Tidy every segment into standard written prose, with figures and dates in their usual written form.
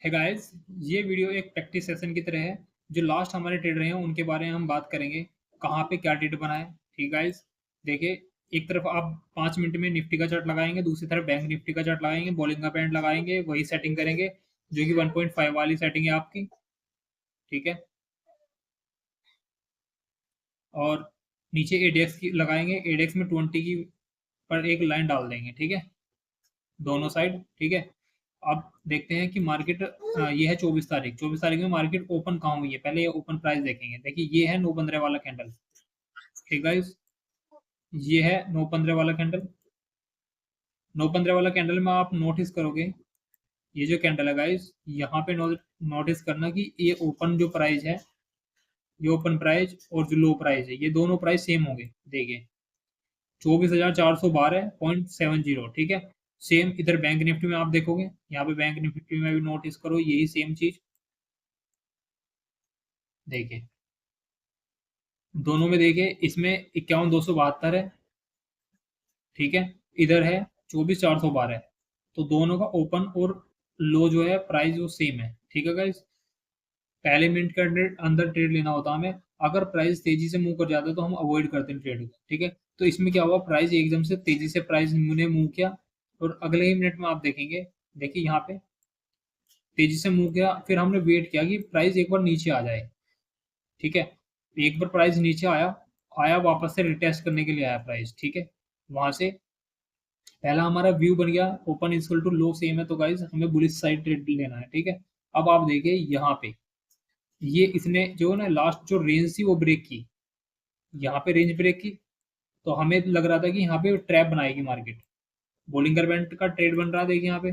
है गाइस, ये वीडियो एक प्रैक्टिस सेशन की तरह है। जो लास्ट हमारे ट्रेड रहे हैं उनके बारे में हम बात करेंगे, कहाँ पे क्या ट्रेड बनाए। ठीक गाइस, देखिए, एक तरफ आप 5 मिनट में निफ्टी का चार्ट लगाएंगे, दूसरी तरफ बैंक निफ्टी का चार्ट लगाएंगे, बॉलिंग का पैंट लगाएंगे, वही सेटिंग करेंगे जो कि 1.5 वाली सेटिंग है आपकी। ठीक है, और नीचे एडेक्स की लगाएंगे, एडेक्स में 20 की पर एक लाइन डाल देंगे। ठीक है, दोनों साइड। ठीक है, अब देखते हैं कि मार्केट, ये है 24 तारीख। 24 तारीख में मार्केट ओपन कहाँ हुई है, पहले ये ओपन प्राइस देखेंगे। देखिए, ये है 9-15 वाला कैंडल। ठीक गाइस, ये है 9-15 वाला कैंडल। 9-15 वाला कैंडल में आप नोटिस करोगे, ये जो कैंडल है गाइस, यहाँ पे नोटिस करना कि ये ओपन जो प्राइस है, ये ओपन प्राइस और जो लो प्राइस है, ये दोनों प्राइस सेम होंगे। देखिए, 24,412.70। ठीक है, सेम इधर बैंक निफ्टी में आप देखोगे, यहाँ पे बैंक निफ्टी में भी नोटिस करो यही सेम चीज। देखिए, दोनों में देखिए, इसमें 51,272 है। ठीक है, इधर है 24,412। तो दोनों का ओपन और लो जो है प्राइस वो सेम है। ठीक है गाइस, पहले मिनट के अंदर ट्रेड लेना होता है हमें। अगर प्राइस तेजी से मूव कर जाता है तो हम अवॉइड करते हैं ट्रेड को। ठीक है, तो इसमें क्या हुआ, प्राइस एकदम से तेजी से प्राइस ने मूव किया और अगले ही मिनट में आप देखेंगे, देखिए यहाँ पे तेजी से मूव किया, फिर हमने वेट किया कि प्राइस एक बार नीचे आ जाए। ठीक है, एक बार प्राइस नीचे आया, आया वापस से रिटेस्ट करने के लिए आया प्राइस। ठीक है, वहां से पहला हमारा व्यू बन गया, open equal to low same है, तो गाइस हमें बुलिश साइड ट्रेड लेना है। ठीक है, अब आप देखिए यहाँ पे, ये इसने जो ना लास्ट जो रेंज थी वो ब्रेक की, यहाँ पे रेंज ब्रेक की। तो हमें लग रहा था कि यहाँ पे ट्रैप बनाएगी मार्केट। बोलिंगर बैंड का ट्रेड बन रहा है, देखिए यहाँ पे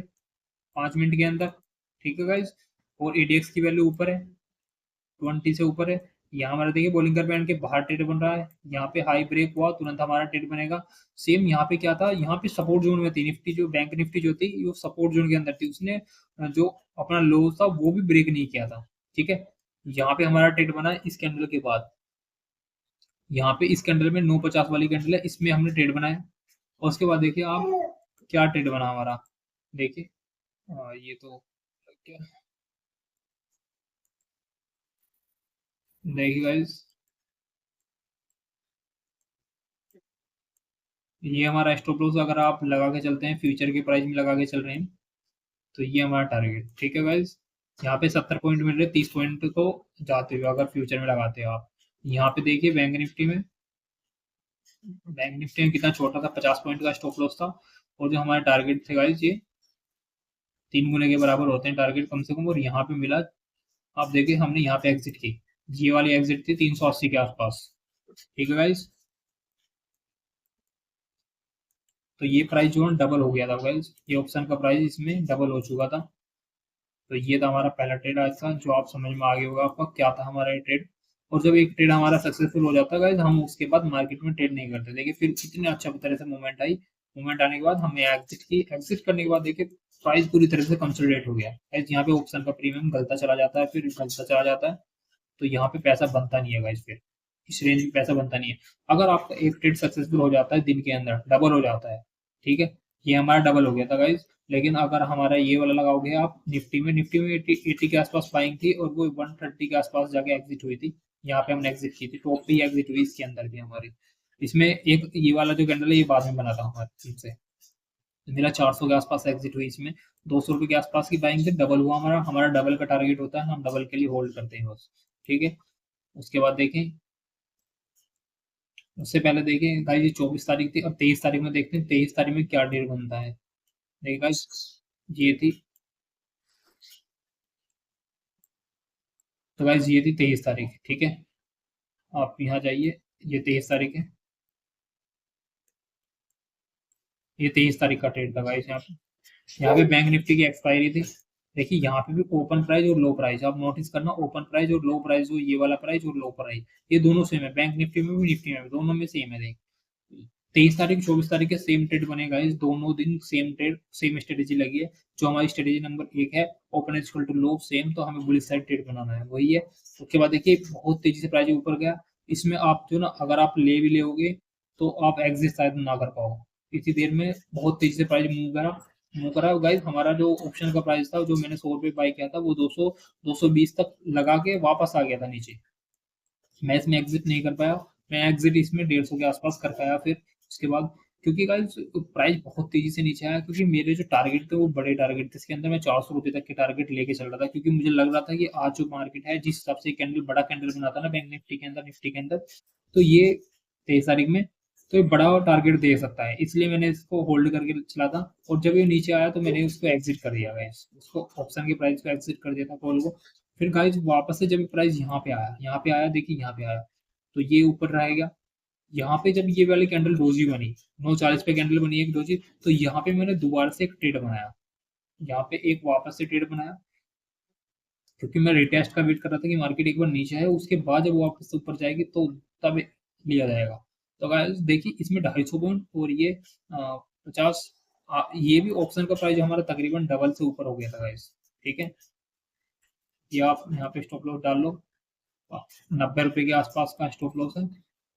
5 मिनट के अंदर। ठीक है गाइस, और एडीएक्स की वैल्यू ऊपर है, 20 से ऊपर है। यहाँ हमारा देखिए बॉलिंगर बैंड के बाहर ट्रेड बन रहा है, यहाँ पे हाई ब्रेक हुआ, तुरंत हमारा ट्रेड बनेगा। सेम यहाँ पे क्या था, यहाँ पे सपोर्ट जोन में थी निफ्टी, जो बैंक निफ्टी जो थी वो सपोर्ट जोन के अंदर थी, उसने जो अपना लो था वो भी ब्रेक नहीं किया था। ठीक है, यहाँ पे हमारा ट्रेड बना इस कैंडल के बाद। यहाँ पे इस कैंडल में 950 वाली कैंडल है, इसमें हमने ट्रेड बनाया। और उसके बाद देखिए आप क्या ट्रेड बना हमारा। देखिए, ये तो क्या, देखिए गाइस, ये हमारा स्टॉप लॉस अगर आप लगा के चलते हैं, फ्यूचर के प्राइस में लगा के चल रहे हैं, तो ये हमारा टारगेट। ठीक है गाइस, यहाँ पे 70 पॉइंट मिल रहे, 30 पॉइंट को जाते हुए अगर फ्यूचर में लगाते हो आप। यहाँ पे देखिए बैंक निफ्टी में, बैंक निफ्टी में कितना छोटा था, 50 पॉइंट का स्टॉप लॉस था। और जो हमारा टारगेट थे गाइस, ये 3 गुने के बराबर होते हैं टारगेट कम से कम, और यहाँ पे मिला। आप देखिए, हमने यहाँ पे एग्जिट की, ये वाली एग्जिट थी 380 के आसपास। ठीक है गाइस, तो ये प्राइस जो है डबल हो गया था गाइस, ये ऑप्शन का प्राइस इसमें डबल हो चुका था। तो ये था हमारा पहला ट्रेड आज का, जो आप समझ में आ गया होगा आपका क्या था हमारा ये ट्रेड। और जब एक ट्रेड हमारा सक्सेसफुल हो जाता है गाइस, हम उसके बाद मार्केट में ट्रेड नहीं करते। देखिए, फिर इतने अच्छा तरह से मूवमेंट आई, मूवमेंट आने के बाद हमने एग्जिट की, एग्जिट करने के बाद देखिए प्राइस पूरी तरह से कंसोलिडेट हो गया गाइस। यहाँ पे ऑप्शन का प्रीमियम गलता चला जाता है, फिर गलता चला जाता है, तो यहाँ पे पैसा बनता नहीं है गाइस। फिर इस रेंज में पैसा बनता नहीं है। अगर आपका एक ट्रेड सक्सेसफुल हो जाता है दिन के अंदर, डबल हो जाता है। ठीक है, ये हमारा डबल हो गया था गाइस। लेकिन अगर हमारा ये वाला लगाओगे आप निफ्टी में, निफ्टी में 80 के आसपास बाइंग थी और वो 130 के आसपास जाके एग्जिट हुई थी। यहाँ पे हमने एग्जिट की थी, टॉप पे ही एग्जिट हुई इसके अंदर भी हमारी। इसमें एक ये वाला जो कैंडल है ये बाद में बना था हमारे से, मेरा 400 के आसपास एग्जिट हुई इसमें। 200 रुपये के आसपास की बाइंग से डबल हुआ हमारा, हमारा डबल का टारगेट होता है, हम डबल के लिए होल्ड करते हैं बस। ठीक है, उसके बाद देखें, उससे पहले देखें गाइस, ये 24 तारीख थी। अब 23 तारीख में देखते हैं 23 तारीख में क्या डेट बनता है। देखिए गाइस, ये थी, तो गाइस ये थी 23 तारीख। ठीक है, आप यहाँ जाइए, ये 23 तारीख है, ये 23 तारीख का ट्रेड था गाइस। यहाँ पे बैंक निफ्टी की एक्सपायरी थी। देखिए, यहाँ पे भी ओपन प्राइस और लो प्राइस, आप नोटिस करना, ओपन प्राइस और लो प्राइस, जो ये वाला प्राइस और लो प्राइस, ये दोनों सेम है, बैंक निफ्टी में भी निफ्टी में भी, दोनों में सेम है। देख, 23 तारीख 24 तारीख के सेम ट्रेड बनेगा, इस दोनों दिन सेम ट्रेड सेम स्ट्रेटेजी लगी है। जो हमारी स्ट्रेटेजी नंबर 1 है, open equal to low same, तो हमें बुलिश साइड ट्रेड बनाना है, वही है। उसके बाद देखिए, बहुत तेजी से प्राइस ऊपर गया, इसमें आप जो ना, अगर आप ले भी लोगे तो आप एग्जिट शायद ना कर पाओ, इतनी देर में बहुत तेजी से प्राइस मूव करा। मूव करा गाइस। हमारा जो ऑप्शन का प्राइस था, जो मैंने 100 रुपये बाई किया था, वो 200 220 तक लगा के वापस आ गया था नीचे। मैं इसमें एग्जिट नहीं कर पाया। मैं एग्जिट इसमें 150 के आसपास कर पाया फिर उसके बाद, क्योंकि गाइस प्राइस बहुत तेजी से नीचे आया, क्योंकि मेरे जो टारगेट थे वो बड़े टारगेट थे। इसके अंदर मैं 400 रुपये तक के टारगेट लेके चल रहा था, क्योंकि मुझे लग रहा था कि आज जो मार्केट है, जिस हिसाब से कैंडल बड़ा कैंडल बना था ना बैंक निफ्टी के अंदर, निफ्टी के अंदर, तो ये 23 तारीख में, तो ये बड़ा टारगेट दे सकता है, इसलिए मैंने इसको होल्ड करके चला था। और जब ये नीचे आया तो मैंने उसको एग्जिट कर दिया गाइस, उसको ऑप्शन के प्राइस को एग्जिट कर दिया था कॉल को। फिर गाइस वापस से जब प्राइस यहाँ पे आया, देखिए यहाँ पे आया, तो ये ऊपर रहेगा। यहाँ पे जब ये वाली कैंडल डोजी बनी, 9:40 पे कैंडल बनी एक डोजी, तो यहाँ पे मैंने दोबारा से एक ट्रेड बनाया, यहाँ पे एक वापस से ट्रेड बनाया, क्योंकि मैं रिटेस्ट का वेट कर रहा था कि मार्केट एक बार नीचे है, उसके बाद जब वापस से ऊपर जाएगी तो तब लिया जाएगा। तो गाइस देखिए इसमें 250 पॉइंट और ये 50, ये भी ऑप्शन का प्राइस हमारा तकरीबन डबल से ऊपर हो गया था गाइस। ठीक है, ये आप यहाँ पे स्टॉप लॉस डाल लो, 90 रुपए के आसपास का स्टॉप लॉस है।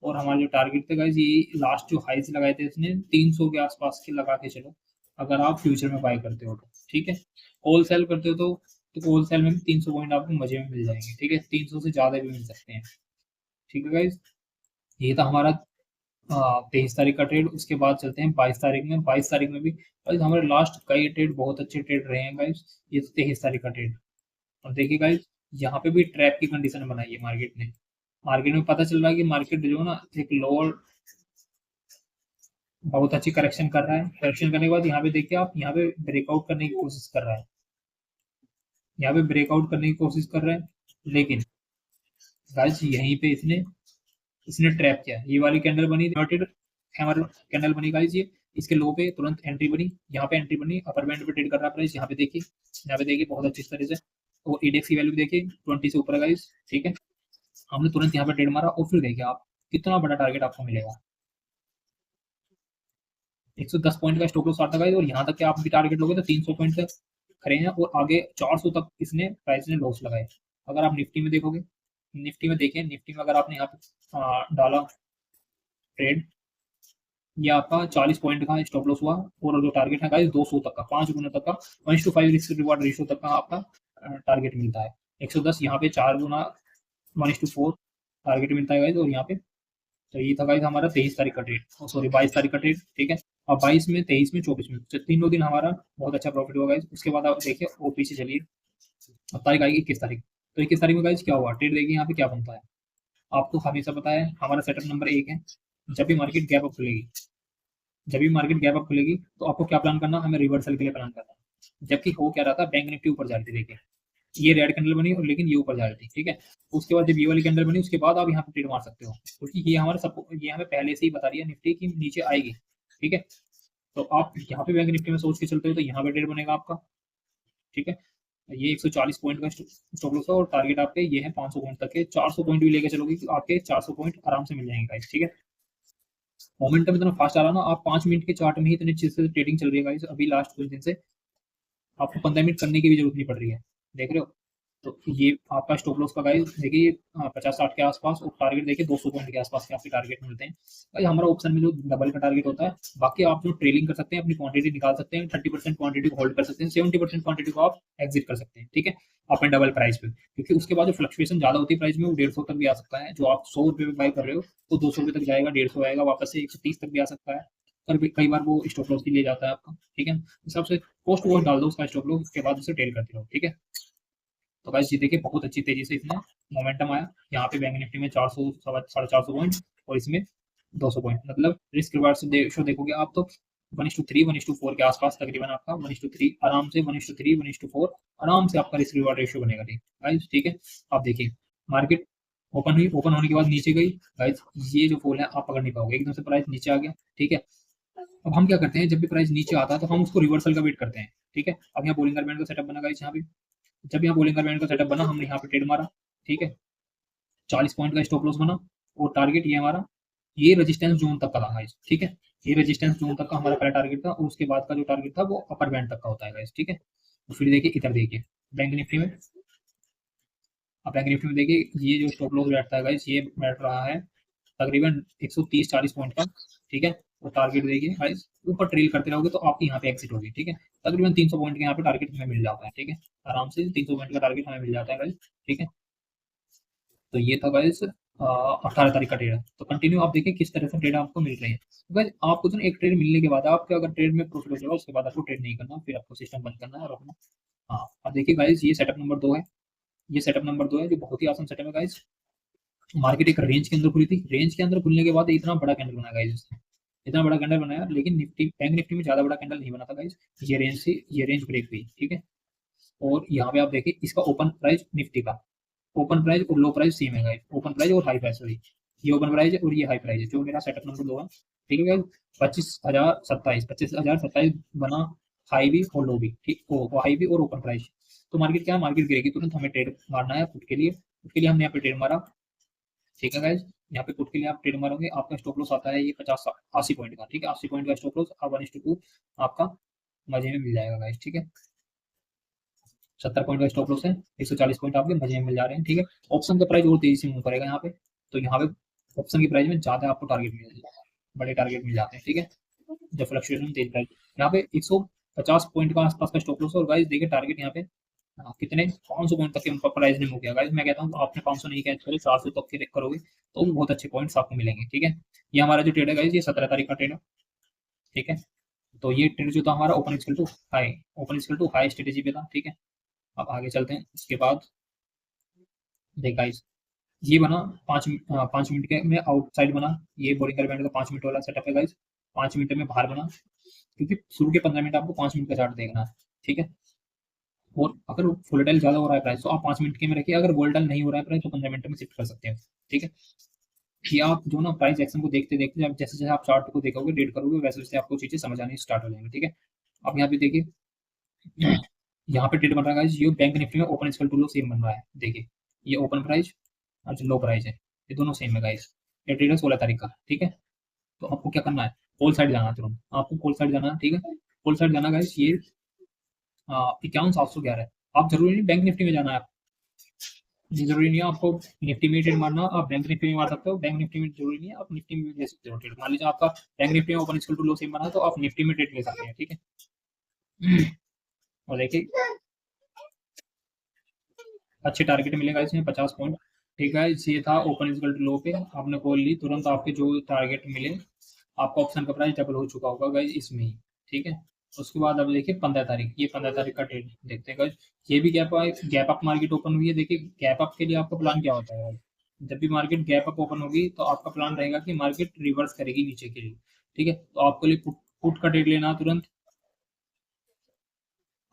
और हमारे जो टारगेट थे गाइस, ये लास्ट जो हाई से लगाए थे इसने 300 के आसपास के लगा के चलो, अगर आप फ्यूचर में बाय करते हो तो। ठीक है, होल सेल करते हो तो होल सेल में भी 300 पॉइंट आपको मजे में मिल जाएंगे। ठीक है, 300 से ज्यादा भी मिल सकते हैं। ठीक है गाइस, ये था हमारा 23 तारीख का ट्रेड। उसके बाद चलते हैं 22 तारीख में। 22 तारीख में भी गाइस हमारे लास्ट कई ट्रेड बहुत अच्छे ट्रेड रहे हैं गाइस। ये 23 तारीख का ट्रेड, और देखिए गाइस यहाँ पे भी ट्रैप की कंडीशन बनाई है मार्केट ने। मार्केट में पता चल रहा है कि मार्केट जो है ना, एक लोअर बहुत अच्छी करेक्शन कर रहा है। करेक्शन करने के बाद यहाँ पे देखिए आप, यहाँ पे ब्रेकआउट करने की कोशिश कर रहा है, यहाँ पे ब्रेकआउट करने की कोशिश कर रहा है, लेकिन गाइस यहीं पे इसने इसने ट्रैप किया। ये वाली कैंडल बनी इन्वर्टेड हैमर कैंडल बनी गाइस, ये इसके लो पे तुरंत एंट्री बनी, यहाँ पे एंट्री बनी, अपर बैंड पे ट्रेड कर रहा है प्राइस। यहाँ पे देखिए बहुत अच्छी तरह से। और इंडेक्स की वैल्यू देखिए 20 से ऊपर है गाइस। ठीक है, हमने तुरंत यहाँ पे ट्रेड मारा, और फिर देखिए आप कितना बड़ा टारगेट आपको मिलेगा। 110 पॉइंट का स्टॉप लॉस आता है, और यहाँ तक कि आप भी टारगेट लोगे तो 300 पॉइंट तक खड़े हैं, और आगे 400 तक इसने प्राइस ने लॉस लगाए। अगर आप निफ्टी में देखोगे, निफ्टी में देखें, निफ्टी में अगर आपने यहाँ पे डाला ट्रेड, ये आपका 40 पॉइंट का स्टॉप लॉस हुआ, और जो टारगेट है गाइस 200 तक का, 5 गुना तक का, 1:5 रिस्क रिवार्ड रेशियो तक का आपका टारगेट मिलता है। 110 यहाँ पे 4 गुना 1:4 टारगेट मिलता है गाइस। और यहाँ पे तो ये था गाइस हमारा 23 तारीख का ट्रेड, सॉरी 22 तारीख का ट्रेड। ठीक है, और 22 में, 23 में, 24 में, तो तीनों दिन हमारा बहुत अच्छा प्रॉफिट हुआ गाइस। उसके बाद आप देखिए और पीछे चलिए, अब तारीख आएगी 21 तारीख। तो 21 तारीख में गाइस क्या हुआ, ट्रेड देखिए यहाँ पे क्या बनता है। आपको हमेशा पता है हमारा सेटअप नंबर 1 है, जब भी मार्केट गैप अप खुलेगी, जब भी मार्केट गैप अप खुलेगी तो आपको क्या प्लान करना, हमें रिवर्सल के लिए प्लान करना है। जबकि हो क्या रहा था, बैंक निफ्टी ऊपर जा रही थी, देखिए ये रेड कैंडल बनी और लेकिन ये ऊपर जा रही थी। ठीक है, उसके बाद जब ये वाली कैंडल बनी, उसके बाद आप यहाँ पे ट्रेड मार सकते हो, क्योंकि ये हमारा सब, ये हमें पहले से ही बता रही है निफ्टी की नीचे आएगी। ठीक है, तो आप यहाँ पे बैंक निफ्टी में सोच के चलते हो तो यहाँ पे ट्रेड बनेगा आपका। ठीक है, ये 140 पॉइंट का स्टॉप लॉस है, और टारगेट आपके ये है 500 पॉइंट तक के। 400 पॉइंट भी लेके चलोगे तो आपके 400 पॉइंट आराम से मिल जाएंगे गाइस। ठीक है, मोमेंटम इतना फास्ट आ रहा ना, आप 5 मिनट के चार्ट में ही इतनी अच्छे से ट्रेडिंग चल रही है गाइस अभी लास्ट कुछ दिन से, आपको 15 मिनट करने की भी जरूरत नहीं पड़ रही है। देख रहे हो, तो ये आपका स्टॉप लॉस का गाइस देखिए 50-60 के आसपास, और टारगेट देखिए 200 पॉइंट के आसपास के आपके टारगेट मिलते हैं भाई। हमारा ऑप्शन में जो डबल का टारगेट होता है, बाकी आप जो ट्रेडिंग कर सकते हैं, अपनी क्वांटिटी निकाल सकते हैं, 30% क्वांटिटी को होल्ड कर सकते हैं, 70% क्वांटिटी को आप एग्जिट कर सकते हैं। ठीक है, अपने डबल प्राइस पे, क्योंकि उसके बाद जो फ्लक्चुएशन ज्यादा होती है प्राइस में, वो 150 तक भी आ सकता है। जो आप 100 रुपये में बाय कर रहे हो, तो 200 रुपये तक जाएगा, 150 आएगा, वापस से 130 तक भी आ सकता है। पर कई बार वो स्टॉप लॉस भी ले जाता है आपका। ठीक है, हिसाब से कॉस्ट वो डाल दो उसका स्टॉप लॉस, उसके बाद उसे टेल करते रहो। ठीक है, तो गाइस ये देखिए बहुत अच्छी तेजी से इसमें मोमेंटम आया। यहाँ पे बैंक निफ्टी में 400 450 पॉइंट, और इसमें 200 पॉइंट, मतलब रिस्क रिवार्ड से शो देखोगे आप तो 1:3 1:4 के आसपास तकरीबन आपका 1:3 आराम से, 1:3 1:4 आराम से आपका रिस्क रिवार्ड रेशियो बनेगा। ठीक गाइस, ठीक है, आप देखिए मार्केट ओपन हुई, ओपन होने के बाद नीचे गई गाइस, ये जो फॉल है आप पकड़ नहीं पाओगे, एकदम से प्राइस नीचे आ गया। ठीक है, अब हम क्या करते हैं, जब भी प्राइस नीचे आता है तो हम उसको रिवर्सल का वेट करते हैं। ठीक है, अब यहाँ बोलिंगर बैंड का सेटअप बना गाइस, यहाँ पे जब यहाँ बोलिंगर बैंड का सेटअप बना, हमने यहाँ पे ट्रेड मारा। ठीक है, 40 पॉइंट का स्टॉप लॉस बना, और टारगेट ये हमारा, ये रेजिस्टेंस जोन तक का था गाइस। ठीक है, ये रेजिस्टेंस जोन तक का हमारा पहला टारगेट था, और उसके बाद का जो टारगेट था वो अपर बैंड तक का होता है गाइस। ठीक है, तो फिर देखिए इधर देखिए बैंक निफ्टी में, अब बैंक निफ्टी में देखिए ये जो स्टॉप लॉस बैठता है गाइस, ये बैठ रहा है तकरीबन 130-40 पॉइंट का। ठीक है, और टारगेट देखिए गाइस, ऊपर ट्रेल करते रहोगे तो आपकी यहाँ पे एग्जिट होगी, ठीक है। तकरीबन 300 पॉइंट का यहाँ पे टारगेट हमें मिल जाता है, ठीक है, आराम से 300 पॉइंट का टारगेट हमें मिल जाता है गाइस, ठीक है। तो ये था गाइस 18 तारीख का ट्रेड है। तो कंटिन्यू आप देखिए किस तरह से ट्रेड आपको मिल रही है। तो गाइस आपको जो एक ट्रेड मिलने के बाद आपके अगर ट्रेड में प्रॉफिट हो जाएगा, उसके बाद आपको ट्रेड नहीं करना, फिर आपको सिस्टम बंद करना है और अपना। हाँ, अब देखिए गाइस ये सेटअप नंबर 2 है। ये सेटअप नंबर 2 है जो बहुत ही आसान सेटअप है गाइस। मार्केट एक रेंज के अंदर खुली थी, रेंज के अंदर खुलने के बाद इतना बड़ा कैंडल बनाया गाइस इसने, इतना बड़ा कैंडल बनाया, लेकिन निफ्टी बैंक निफ्टी में ज्यादा बड़ा कैंडल नहीं बना था गाइस। ये रेंज से ये रेंज ब्रेक हुई, ठीक है। और यहाँ पे आप देखिए इसका ओपन प्राइस निफ्टी का, ओपन प्राइस और लो प्राइस सेम है गाइस, ओपन प्राइस और हाई प्राइस, सॉरी, ये ओपन प्राइस है और ये हाई प्राइस है जो मेरा सेटअप नंबर 2 है, ठीक है गाइस। 25,027 बना, हाई भी और लो भी, ठीक, ओ हाई भी और ओपन प्राइस। तो मार्केट क्या है, मार्केट गिरेगी तुरंत, हमें ट्रेड मारना है पुट के लिए, पुट के लिए हमने यहाँ पे ट्रेड मारा, ठीक है गाइज। यहाँ पे पुट के लिए आप ट्रेड मारोगे, आपका स्टॉप लॉस आता है ये 50-80 पॉइंट का, ठीक है, 80 पॉइंट का स्टॉप लॉस, 1:2 आपका मजे में मिल जाएगा गाइज, ठीक है। 70 पॉइंट का स्टॉप लॉस है, 140 पॉइंट आपके मजे में मिल जा रहे हैं, ठीक है। ऑप्शन का प्राइस और तेजी से मूव करेगा यहाँ पे, तो यहाँ पे ऑप्शन की प्राइस में ज्यादा आपको टारगेट मिल जाता है, बड़े टारगेट मिल जाते हैं, ठीक है, जब फ्लक्चुएशन तेज प्राइस। यहाँ पे 150 पॉइंट का आसपास का स्टॉप लॉस है और गाइज देखिए टारगेट यहाँ पे कितने 500 पॉइंट तक के उनका प्राइस ने मूव किया गाइस। मैं कहता हूँ आपने 500 नहीं कैच करे, 400 तक के करोगे तो बहुत अच्छे पॉइंट्स आपको मिलेंगे, ठीक है। ये हमारा जो ट्रेड है गाइस, ये 17 तारीख का ट्रेड है, ठीक है। तो ये ट्रेड जो था हमारा open equal to high, open equal to high strategy पे था, ठीक है। अब आगे चलते हैं, उसके बाद देख गाइस ये बना 5 मिनट के में आउटसाइड बना, ये बोरिंगर बैंड का 5 मिनट वाला सेटअप है गाइस, 5 मिनट में बाहर बना, क्योंकि शुरू के 15 मिनट आपको 5 मिनट का चार्ट देखना है, ठीक है। और अगर वोलेटाइल ज्यादा हो रहा है प्राइस तो आप 5 मिनट के में रखिए, अगर वोलेटाइल नहीं हो रहा है प्राइस तो 15 मिनट में शिफ्ट कर सकते हैं, ठीक है। कि आप जो ना प्राइस एक्शन को देखते देखते आप जैसे जैसे आप चार्ट को देखोगे डेट करोगे वैसे वैसे आपको चीजें समझ आनी स्टार्ट हो जाएंगी, ठीक है। अब यहाँ पे देखिए यहाँ पे ट्रेड बन रहा है ये बैंक निफ्टी में open equal to low same बन रहा है, देखिए ये ओपन प्राइस और जो लो प्राइस है ये दोनों सेम है गाइस। ये ट्रेड है 16 तारीख का, ठीक है। तो आपको क्या करना है, कॉल साइड जाना है तुरंत, आपको कॉल साइड जाना है, ठीक है। कॉल साइड जाना गाइस, ये 51,711 है। आप जरूरी नहीं बैंक निफ्टी में जाना है, ये जरूरी नहीं है आपको निफ्टी में ट्रेड मारना, आप बैंक निफ्टी में मार सकते हो, बैंक निफ्टी में जरूरी नहीं है, आप निफ्टी में भी ले सकते हो ट्रेड। मान लीजिए आपका बैंक निफ्टी में open equal to low same बना तो आप निफ्टी में ट्रेड ले सकते हैं, ठीक है। और देखिए अच्छे टारगेट मिलेगा इसमें 50 पॉइंट, ठीक है। ये था ओपन इक्वल टू लो पे, आपने कॉल ली तुरंत आपके जो टारगेट मिले, आपका ऑप्शन का प्राइस डबल हो चुका होगा गाइस इसमें ही, ठीक है। उसके बाद अब देखिए 15 तारीख, ये 15 तारीख का ट्रेड देखते हैं गाइस। ये भी गैप अप मार्केट ओपन हुई है, देखिए गैप अप के लिए आपका प्लान क्या होता है, जब भी मार्केट गैप अप ओपन होगी तो आपका प्लान रहेगा कि मार्केट रिवर्स करेगी नीचे के लिए, ठीक है। तो आपके लिए पुट का ट्रेड लेना तुरंत,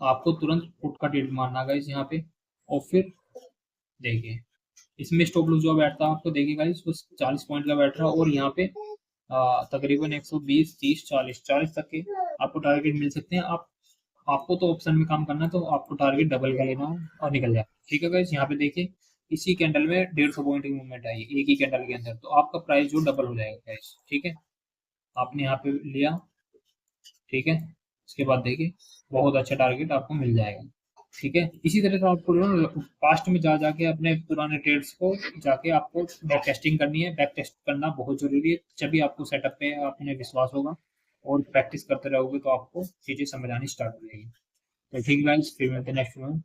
आपको तुरंत पुट का ट्रेड मारना गाइस यहाँ पे। और फिर देखिए इसमें स्टॉप लॉस जो बैठता है आपको, देखिए गाइस वो 40 पॉइंट का बैठ रहा है और यहाँ पे तकरीबन 120 30 40 तक के आपको टारगेट मिल सकते हैं। आप आपको तो ऑप्शन में काम करना है तो आपको टारगेट डबल का लेना है और निकल जाए, ठीक है गाइस। यहाँ पे देखिए इसी कैंडल में 150 पॉइंट की मूवमेंट आई है एक ही कैंडल के अंदर, तो आपका प्राइस जो डबल हो जाएगा गाइस, ठीक है। आपने यहाँ पे लिया, ठीक है। उसके बाद देखिए बहुत अच्छा टारगेट आपको मिल जाएगा, ठीक है। इसी तरह से आपको पास्ट में जा जाके अपने पुराने ट्रेड्स को जाके आपको बैक टेस्टिंग करनी है, बैक टेस्ट करना बहुत जरूरी है, जब भी आपको सेटअप पे अपने विश्वास होगा और प्रैक्टिस करते रहोगे तो आपको चीजें समझ आनी स्टार्ट हो जाएगी। तो ठीक है गाइस, फिर मिलते हैं नेक्स्ट में।